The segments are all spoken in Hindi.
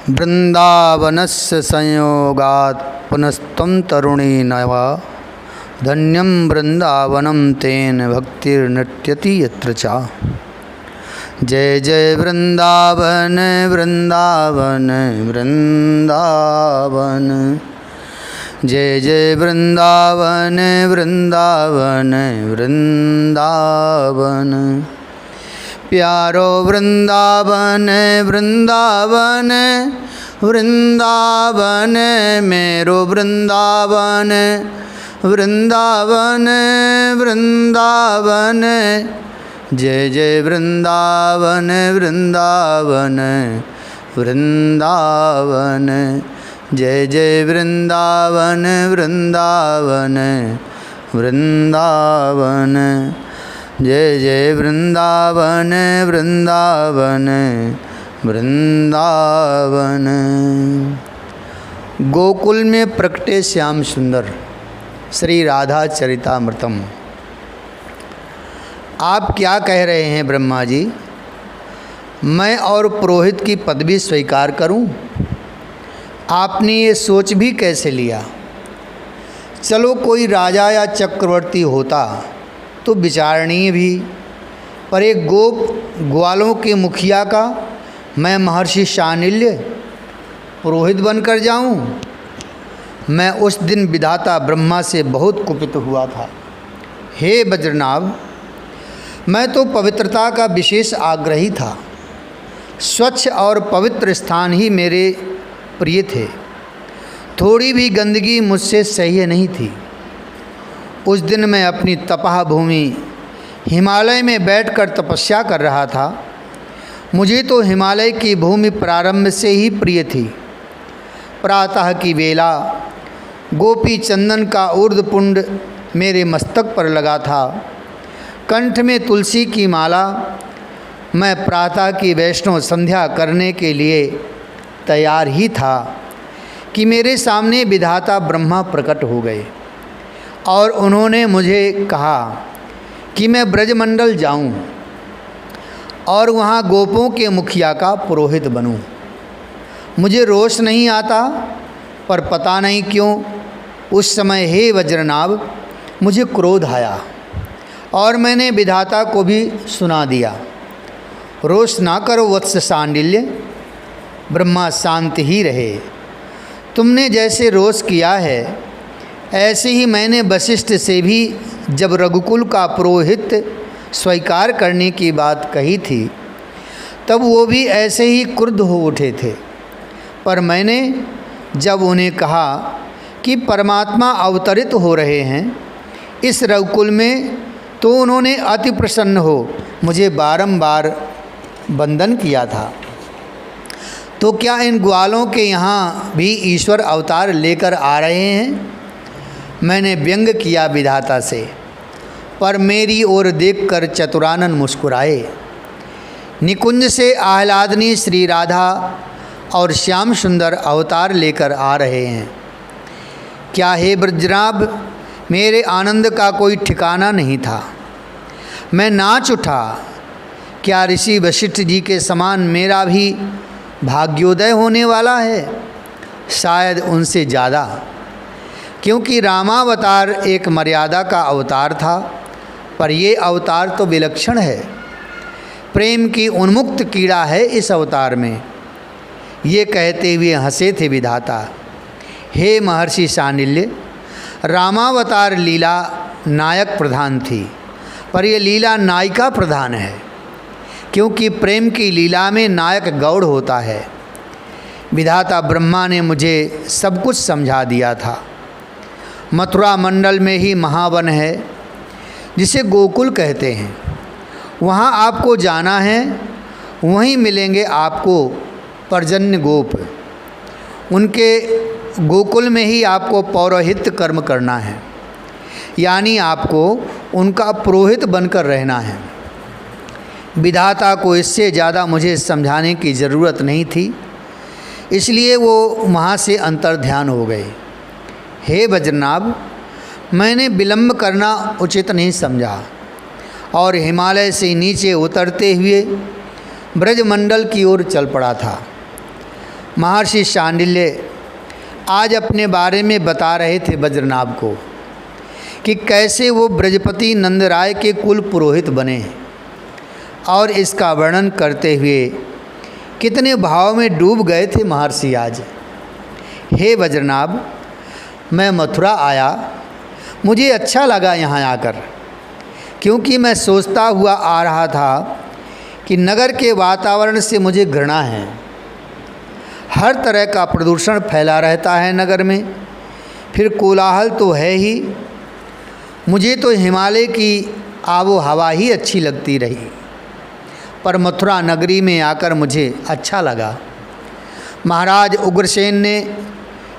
वृंदावनस्य संयोगात् पुनस्त्वं तरुणी नवा धन्यं वृंदावनं तेन भक्तिर्नृत्यति यत्र चा। जय जय वृंदावन वृंदावन वृंदावन, जय जय वृंदावन वृंदावन वृंदावन। प्यारो वृंदावन वृंदावन वृंदावन, मेरो वृंदावन वृंदावन वृंदावन। जय जय वृंदावन वृंदावन वृंदावन, जय जय वृंदावन वृंदावन वृंदावन। जय जय वृंदावन वृंदावन वृंदावन। गोकुल में प्रकटे श्याम सुंदर श्री राधा चरितामृतम। आप क्या कह रहे हैं ब्रह्मा जी, मैं और पुरोहित की पदवी स्वीकार करूं? आपने ये सोच भी कैसे लिया? चलो कोई राजा या चक्रवर्ती होता तो विचारणीय भी, पर एक गोप ग्वालों के मुखिया का मैं महर्षि शांडिल्य पुरोहित बनकर जाऊं? मैं उस दिन विधाता ब्रह्मा से बहुत कुपित हुआ था। हे वज्रनाभ, मैं तो पवित्रता का विशेष आग्रही था। स्वच्छ और पवित्र स्थान ही मेरे प्रिय थे। थोड़ी भी गंदगी मुझसे सह्य नहीं थी। उस दिन मैं अपनी तपह भूमि हिमालय में बैठकर तपस्या कर रहा था। मुझे तो हिमालय की भूमि प्रारंभ से ही प्रिय थी। प्रातः की वेला गोपी चंदन का ऊर्ध्वपुंड मेरे मस्तक पर लगा था। कंठ में तुलसी की माला। मैं प्रातः की वैष्णव संध्या करने के लिए तैयार ही था कि मेरे सामने विधाता ब्रह्मा प्रकट हो गए और उन्होंने मुझे कहा कि मैं ब्रजमंडल जाऊं और वहां गोपों के मुखिया का पुरोहित बनूं। मुझे रोष नहीं आता, पर पता नहीं क्यों उस समय हे वज्रनाभ मुझे क्रोध आया और मैंने विधाता को भी सुना दिया। रोष ना करो वत्स शांडिल्य, ब्रह्मा शांत ही रहे। तुमने जैसे रोष किया है ऐसे ही मैंने वशिष्ठ से भी जब रघुकुल का पुरोहित स्वीकार करने की बात कही थी तब वो भी ऐसे ही क्रुद्ध हो उठे थे। पर मैंने जब उन्हें कहा कि परमात्मा अवतरित हो रहे हैं इस रघुकुल में, तो उन्होंने अति प्रसन्न हो मुझे बारंबार वंदन किया था। तो क्या इन ग्वालों के यहाँ भी ईश्वर अवतार लेकर आ रहे हैं? मैंने व्यंग किया विधाता से, पर मेरी ओर देखकर चतुरानन मुस्कुराए। निकुंज से आह्लादनी श्री राधा और श्याम सुंदर अवतार लेकर आ रहे हैं। क्या हे ब्रजनाभ, मेरे आनंद का कोई ठिकाना नहीं था। मैं नाच उठा। क्या ऋषि वशिष्ठ जी के समान मेरा भी भाग्योदय होने वाला है? शायद उनसे ज़्यादा, क्योंकि रामावतार एक मर्यादा का अवतार था, पर ये अवतार तो विलक्षण है। प्रेम की उन्मुक्त कीड़ा है इस अवतार में। ये कहते हुए हंसे थे विधाता। हे महर्षि शांडिल्य, रामावतार लीला नायक प्रधान थी, पर यह लीला नायिका प्रधान है, क्योंकि प्रेम की लीला में नायक गौड़ होता है। विधाता ब्रह्मा ने मुझे सब कुछ समझा दिया था। मथुरा मंडल में ही महावन है जिसे गोकुल कहते हैं। वहाँ आपको जाना है, वहीं मिलेंगे आपको पर्जन्य गोप। उनके गोकुल में ही आपको पौरोहित्य कर्म करना है, यानी आपको उनका पुरोहित बनकर रहना है। विधाता को इससे ज़्यादा मुझे समझाने की ज़रूरत नहीं थी, इसलिए वो वहाँ से अंतर्ध्यान हो गए। हे वज्रनाभ, मैंने विलंब करना उचित नहीं समझा और हिमालय से नीचे उतरते हुए ब्रजमंडल की ओर चल पड़ा था। महर्षि शांडिल्य आज अपने बारे में बता रहे थे वज्रनाभ को कि कैसे वो ब्रजपति नंदराय के कुल पुरोहित बने, और इसका वर्णन करते हुए कितने भाव में डूब गए थे महर्षि आज। हे वज्रनाभ, मैं मथुरा आया, मुझे अच्छा लगा यहाँ आकर, क्योंकि मैं सोचता हुआ आ रहा था कि नगर के वातावरण से मुझे घृणा है। हर तरह का प्रदूषण फैला रहता है नगर में, फिर कोलाहल तो है ही। मुझे तो हिमालय की आबो हवा ही अच्छी लगती रही, पर मथुरा नगरी में आकर मुझे अच्छा लगा। महाराज उग्रसेन ने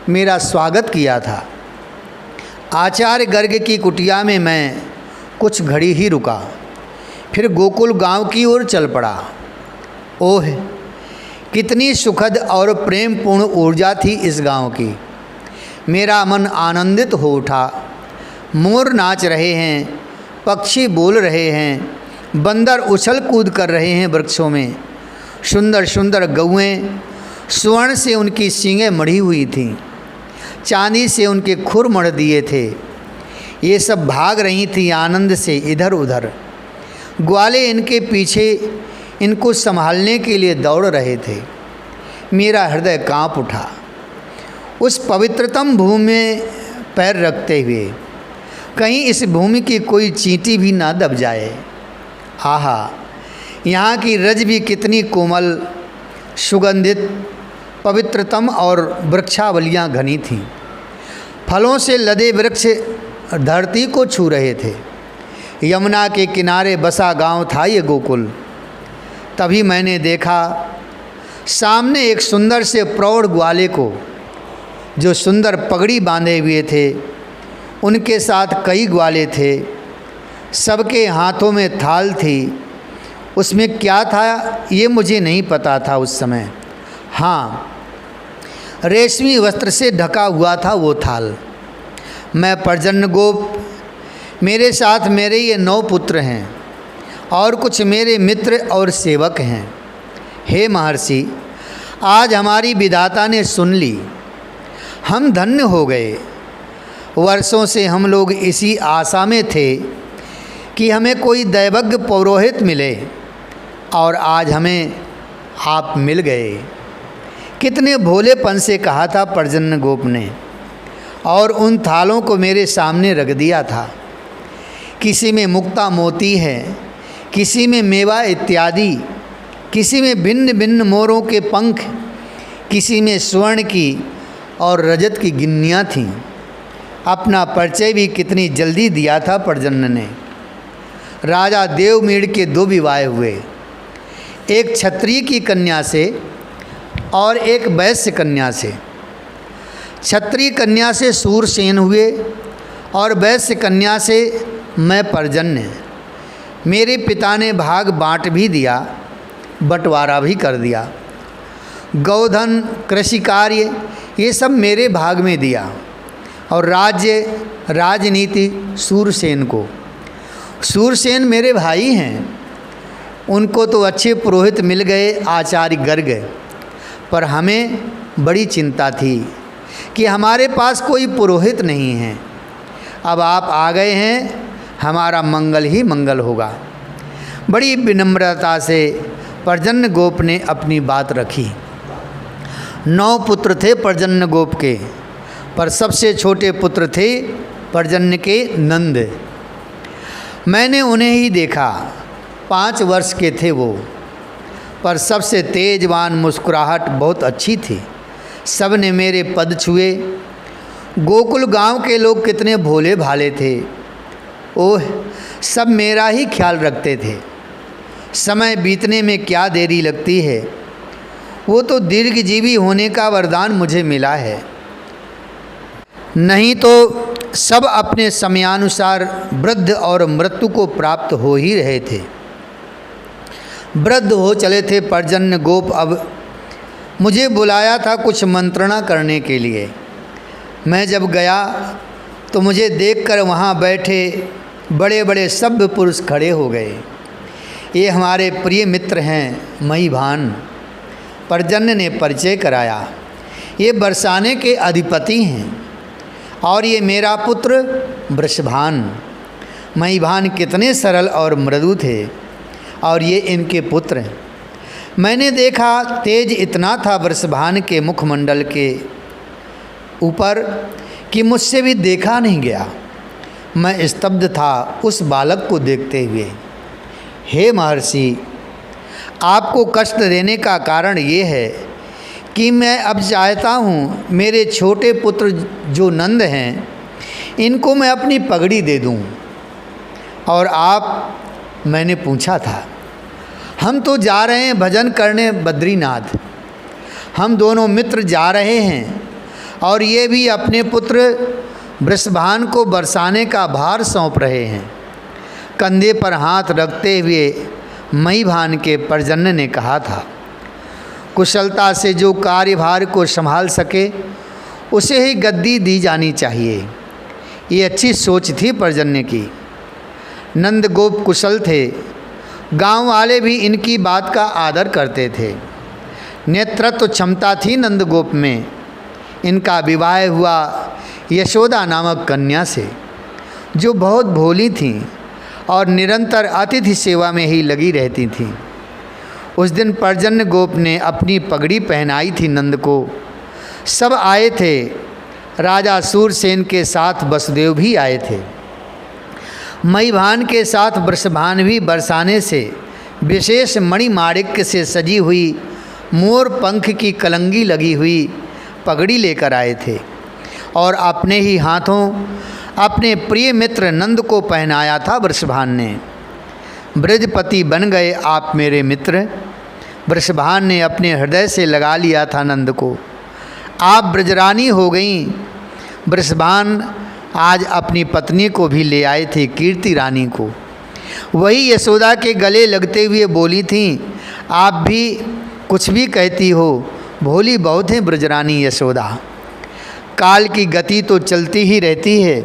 मेरा स्वागत किया था। आचार्य गर्ग की कुटिया में मैं कुछ घड़ी ही रुका, फिर गोकुल गांव की ओर चल पड़ा। ओह, कितनी सुखद और प्रेमपूर्ण ऊर्जा थी इस गांव की। मेरा मन आनंदित हो उठा। मोर नाच रहे हैं, पक्षी बोल रहे हैं, बंदर उछल कूद कर रहे हैं वृक्षों में। सुंदर सुंदर गौएं स्वर्ण से उनकी सींगें मढ़ी हुई थीं, चांदी से उनके खुर मढ़ दिए थे। ये सब भाग रही थी आनंद से इधर उधर। ग्वाले इनके पीछे इनको संभालने के लिए दौड़ रहे थे। मेरा हृदय कांप उठा। उस पवित्रतम भूमि में पैर रखते हुए कहीं इस भूमि की कोई चींटी भी ना दब जाए। आहा, यहाँ की रज भी कितनी कोमल, सुगंधित, पवित्रतम और वृक्षावलियाँ घनी थीं। फलों से लदे वृक्ष धरती को छू रहे थे। यमुना के किनारे बसा गांव था ये गोकुल। तभी मैंने देखा सामने एक सुंदर से प्रौढ़ ग्वाले को, जो सुंदर पगड़ी बांधे हुए थे। उनके साथ कई ग्वाले थे, सबके हाथों में थाल थी। उसमें क्या था ये मुझे नहीं पता था उस समय। हाँ, रेशमी वस्त्र से ढका हुआ था वो थाल। मैं पर्जन्य गोप, मेरे साथ मेरे ये 9 पुत्र हैं और कुछ मेरे मित्र और सेवक हैं। हे महर्षि, आज हमारी विधाता ने सुन ली, हम धन्य हो गए। वर्षों से हम लोग इसी आशा में थे कि हमें कोई दैवज्ञ पौरोहित मिले, और आज हमें आप मिल गए। कितने भोलेपन से कहा था पर्जन्य गोप ने, और उन थालों को मेरे सामने रख दिया था। किसी में मुक्ता मोती है, किसी में मेवा इत्यादि, किसी में भिन्न भिन्न मोरों के पंख, किसी में स्वर्ण की और रजत की गिन्नियाँ थीं। अपना परिचय भी कितनी जल्दी दिया था पर्जन्य ने। राजा देवमीड़ के 2 विवाह हुए, एक क्षत्रिय की कन्या से और एक वैश्य कन्या से। क्षत्रिय कन्या से सूरसेन हुए और वैश्य कन्या से मैं पर्जन्य। मेरे पिता ने भाग बांट भी दिया, बंटवारा भी कर दिया। गौधन, कृषि कार्य, ये सब मेरे भाग में दिया, और राज्य राजनीति सूरसेन को। सूरसेन मेरे भाई हैं, उनको तो अच्छे पुरोहित मिल गए आचार्य गर्ग, पर हमें बड़ी चिंता थी कि हमारे पास कोई पुरोहित नहीं है। अब आप आ गए हैं, हमारा मंगल ही मंगल होगा। बड़ी विनम्रता से पर्जन्य गोप ने अपनी बात रखी। 9 पुत्र थे पर्जन्य गोप के, पर सबसे छोटे पुत्र थे पर्जन्य के नंद। मैंने उन्हें ही देखा, 5 वर्ष के थे वो, पर सबसे तेजवान मुस्कुराहट बहुत अच्छी थी। सब ने मेरे पद छुए। गोकुल गांव के लोग कितने भोले भाले थे। ओह, सब मेरा ही ख्याल रखते थे। समय बीतने में क्या देरी लगती है, वो तो दीर्घजीवी होने का वरदान मुझे मिला है। नहीं तो सब अपने समयानुसार वृद्ध और मृत्यु को प्राप्त हो ही रहे थे। वृद्ध हो चले थे पर्जन्य गोप। अब मुझे बुलाया था कुछ मंत्रणा करने के लिए। मैं जब गया तो मुझे देखकर वहाँ बैठे बड़े बड़े सभ्य पुरुष खड़े हो गए। ये हमारे प्रिय मित्र हैं महीभान। पर्जन्य ने परिचय कराया। ये बरसाने के अधिपति हैं और ये मेरा पुत्र वृषभान। महीभान कितने सरल और मृदु थे और ये इनके पुत्र हैं। मैंने देखा तेज इतना था वृषभान के मुखमंडल के ऊपर कि मुझसे भी देखा नहीं गया। मैं स्तब्ध था उस बालक को देखते हुए। हे महर्षि, आपको कष्ट देने का कारण ये है कि मैं अब चाहता हूँ मेरे छोटे पुत्र जो नंद हैं इनको मैं अपनी पगड़ी दे दूँ। और आप, मैंने पूछा था, हम तो जा रहे हैं भजन करने बद्रीनाथ। हम दोनों मित्र जा रहे हैं और ये भी अपने पुत्र वृषभान को बरसाने का भार सौंप रहे हैं। कंधे पर हाथ रखते हुए महीभान के पर्जन्य ने कहा था, कुशलता से जो कार्यभार को संभाल सके उसे ही गद्दी दी जानी चाहिए। ये अच्छी सोच थी पर्जन्य की। नंद गोप कुशल थे। गांव वाले भी इनकी बात का आदर करते थे। नेतृत्व क्षमता थी नंद गोप में। इनका विवाह हुआ यशोदा नामक कन्या से, जो बहुत भोली थीं और निरंतर अतिथि सेवा में ही लगी रहती थीं। उस दिन पर्जन्य गोप ने अपनी पगड़ी पहनाई थी नंद को। सब आए थे। राजा सूरसेन के साथ वसुदेव भी आए थे। महीभान के साथ वृषभान भी बरसाने से विशेष मणिमाणिक्य से सजी हुई मोर पंख की कलंगी लगी हुई पगड़ी लेकर आए थे और अपने ही हाथों अपने प्रिय मित्र नंद को पहनाया था वृषभान ने। ब्रजपति बन गए आप मेरे मित्र। वृषभान ने अपने हृदय से लगा लिया था नंद को। आप ब्रजरानी हो गईं। वृषभान आज अपनी पत्नी को भी ले आए थे, कीर्ति रानी को। वही यशोदा के गले लगते हुए बोली थीं, आप भी कुछ भी कहती हो, भोली बहुत है ब्रजरानी यशोदा। काल की गति तो चलती ही रहती है।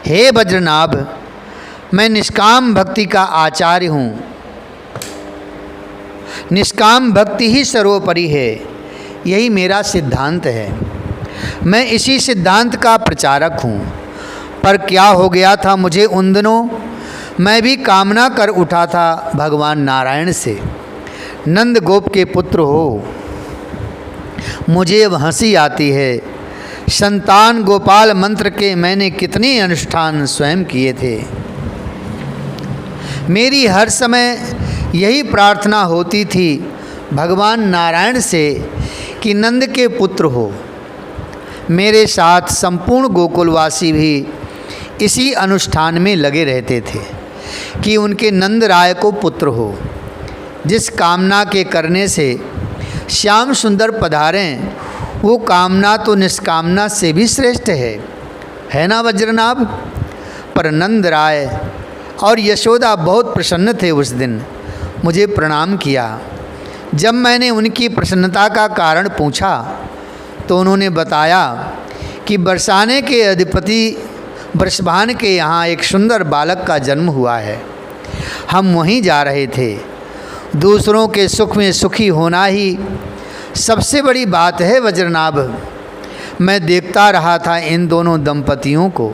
हे वज्रनाभ, मैं निष्काम भक्ति का आचार्य हूँ। निष्काम भक्ति ही सर्वोपरि है, यही मेरा सिद्धांत है। मैं इसी सिद्धांत का प्रचारक हूँ। पर क्या हो गया था मुझे उन दिनों, मैं भी कामना कर उठा था भगवान नारायण से, नंद गोप के पुत्र हो। मुझे अब हंसी आती है। संतान गोपाल मंत्र के मैंने कितने अनुष्ठान स्वयं किए थे। मेरी हर समय यही प्रार्थना होती थी भगवान नारायण से कि नंद के पुत्र हो। मेरे साथ संपूर्ण गोकुलवासी भी इसी अनुष्ठान में लगे रहते थे कि उनके नंद राय को पुत्र हो। जिस कामना के करने से श्याम सुंदर पधारें, वो कामना तो निष्कामना से भी श्रेष्ठ है ना वज्रनाभ। पर नंद राय और यशोदा बहुत प्रसन्न थे। उस दिन मुझे प्रणाम किया। जब मैंने उनकी प्रसन्नता का कारण पूछा तो उन्होंने बताया कि बरसाने के अधिपति वृषभान के यहाँ एक सुंदर बालक का जन्म हुआ है। हम वहीं जा रहे थे। दूसरों के सुख में सुखी होना ही सबसे बड़ी बात है वज्रनाभ। मैं देखता रहा था इन दोनों दंपतियों को।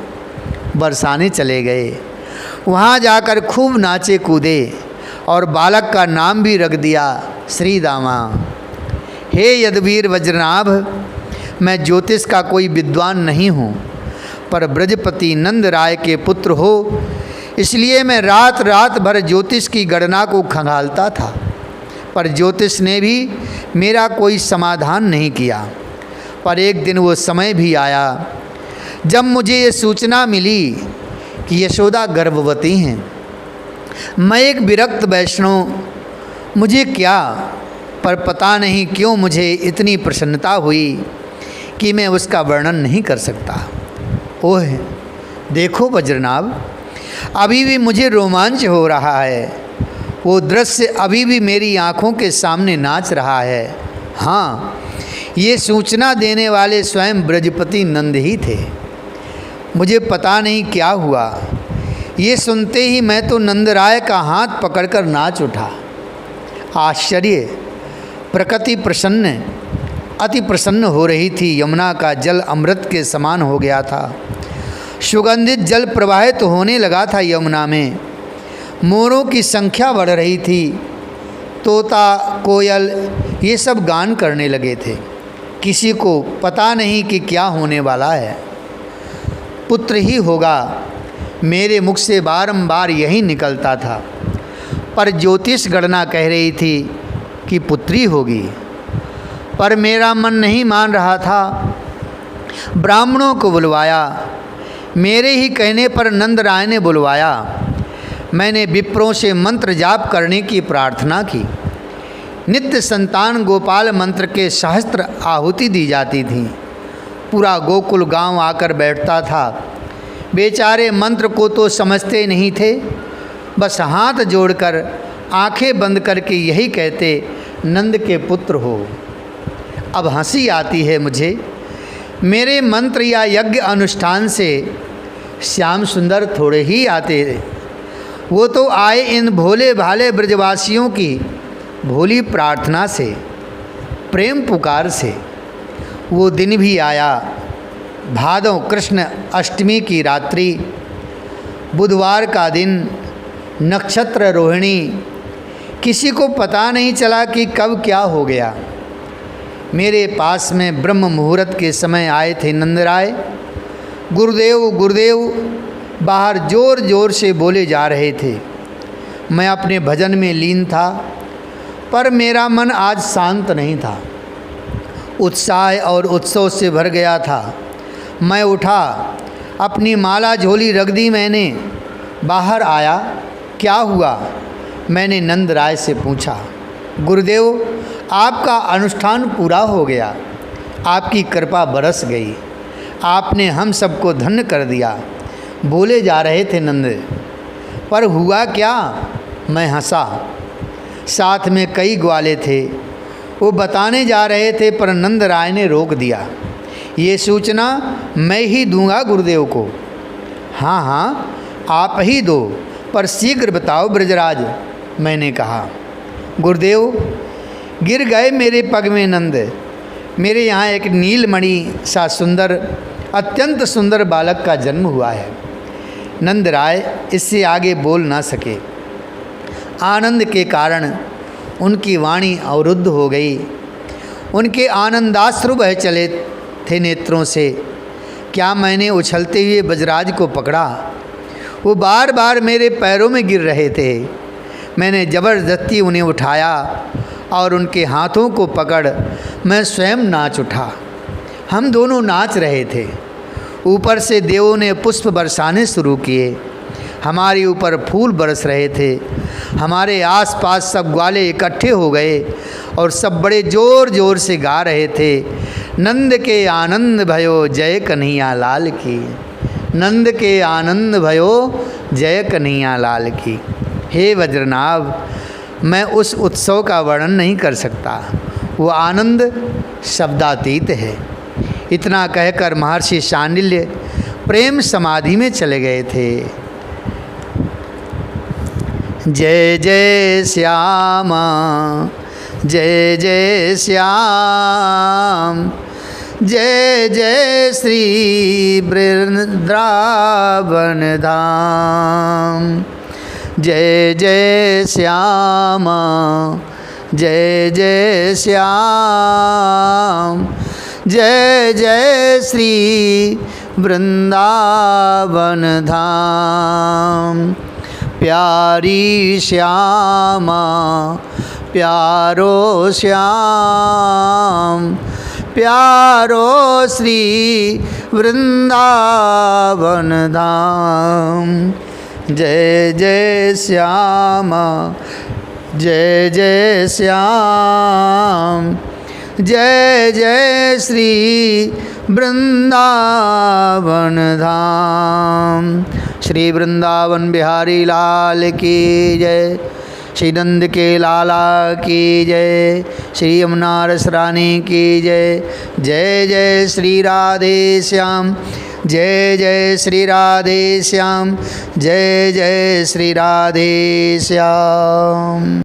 बरसाने चले गए। वहाँ जाकर खूब नाचे कूदे और बालक का नाम भी रख दिया श्री दामा। हे यदवीर वज्रनाभ, मैं ज्योतिष का कोई विद्वान नहीं हूँ, पर ब्रजपति नंद राय के पुत्र हो, इसलिए मैं रात रात भर ज्योतिष की गणना को खंगालता था। पर ज्योतिष ने भी मेरा कोई समाधान नहीं किया। पर एक दिन वो समय भी आया जब मुझे ये सूचना मिली कि यशोदा गर्भवती हैं। मैं एक विरक्त वैष्णव, मुझे क्या, पर पता नहीं क्यों मुझे इतनी प्रसन्नता हुई कि मैं उसका वर्णन नहीं कर सकता। ओह देखो वज्रनाभ, अभी भी मुझे रोमांच हो रहा है। वो दृश्य अभी भी मेरी आँखों के सामने नाच रहा है। हाँ, ये सूचना देने वाले स्वयं ब्रजपति नंद ही थे। मुझे पता नहीं क्या हुआ, ये सुनते ही मैं तो नंदराय का हाथ पकड़कर नाच उठा। आश्चर्य, प्रकृति अति प्रसन्न हो रही थी। यमुना का जल अमृत के समान हो गया था। सुगंधित जल प्रवाहित होने लगा था यमुना में। मोरों की संख्या बढ़ रही थी। तोता, कोयल ये सब गान करने लगे थे। किसी को पता नहीं कि क्या होने वाला है। पुत्र ही होगा, मेरे मुख से बारंबार यही निकलता था। पर ज्योतिष गणना कह रही थी कि पुत्री होगी, पर मेरा मन नहीं मान रहा था। ब्राह्मणों को बुलवाया। मेरे ही कहने पर नंद राय ने बुलवाया। मैंने विप्रों से मंत्र जाप करने की प्रार्थना की। नित्य संतान गोपाल मंत्र के सहस्त्र आहुति दी जाती थी। पूरा गोकुल गांव आकर बैठता था। बेचारे मंत्र को तो समझते नहीं थे, बस हाथ जोड़कर आंखें बंद करके यही कहते, नंद के पुत्र हो। अब हंसी आती है मुझे। मेरे मंत्र या यज्ञ अनुष्ठान से श्याम सुंदर थोड़े ही आते। वो तो आए इन भोले भाले ब्रजवासियों की भोली प्रार्थना से, प्रेम पुकार से। वो दिन भी आया, भादव कृष्ण अष्टमी की रात्रि, बुधवार का दिन, नक्षत्र रोहिणी। किसी को पता नहीं चला कि कब क्या हो गया। मेरे पास में ब्रह्म मुहूर्त के समय आए थे नंदराय। गुरुदेव गुरुदेव बाहर जोर जोर से बोले जा रहे थे। मैं अपने भजन में लीन था, पर मेरा मन आज शांत नहीं था। उत्साह और उत्सव से भर गया था। मैं उठा, अपनी माला झोली रख दी मैंने, बाहर आया। क्या हुआ? मैंने नंद राय से पूछा। गुरुदेव, आपका अनुष्ठान पूरा हो गया, आपकी कृपा बरस गई, आपने हम सबको धन्य कर दिया, बोले जा रहे थे नंद। पर हुआ क्या? मैं हंसा। साथ में कई ग्वाले थे, वो बताने जा रहे थे, पर नंद राय ने रोक दिया। ये सूचना मैं ही दूंगा गुरुदेव को। हाँ हाँ, आप ही दो, पर शीघ्र बताओ ब्रजराज, मैंने कहा। गुरुदेव, गिर गए मेरे पग में नंद। मेरे यहाँ एक नीलमणि सा सुंदर, अत्यंत सुंदर बालक का जन्म हुआ है। नंद राय इससे आगे बोल ना सके। आनंद के कारण उनकी वाणी अवरुद्ध हो गई। उनके आनंदाश्रु बह चले थे नेत्रों से। क्या मैंने उछलते हुए बजराज को पकड़ा? वो बार बार मेरे पैरों में गिर रहे थे। मैंने ज़बरदस्ती उन्हें उठाया और उनके हाथों को पकड़ मैं स्वयं नाच उठा। हम दोनों नाच रहे थे। ऊपर से देवों ने पुष्प बरसाने शुरू किए। हमारे ऊपर फूल बरस रहे थे। हमारे आसपास सब ग्वाले इकट्ठे हो गए और सब बड़े जोर जोर से गा रहे थे, नंद के आनंद भयो जय कन्हैया लाल की, नंद के आनंद भयो जय कन्हैया लाल की। हे वज्रनाभ, मैं उस उत्सव का वर्णन नहीं कर सकता। वो आनंद शब्दातीत है। इतना कहकर महर्षि शांडिल्य प्रेम समाधि में चले गए थे। जय जय श्यामा, जय जय श्याम, जय जय श्री वृंदावन धाम। जय जय श्यामा, जय जय श्याम, जय जय श्री वृंदावन धाम। प्यारी श्यामा, प्यारो श्याम, प्यारो श्री वृंदावन धाम। जय जय श्यामा, जय जय श्याम, जय जय श्री वृंदावन धाम। श्री वृंदावन बिहारी लाल की जय। श्री नंद के लाला की जय। श्री यमुना रस रानी की जय। जय जय श्री राधे श्याम, जय जय श्री राधे श्याम, जय जय श्री राधे श्याम।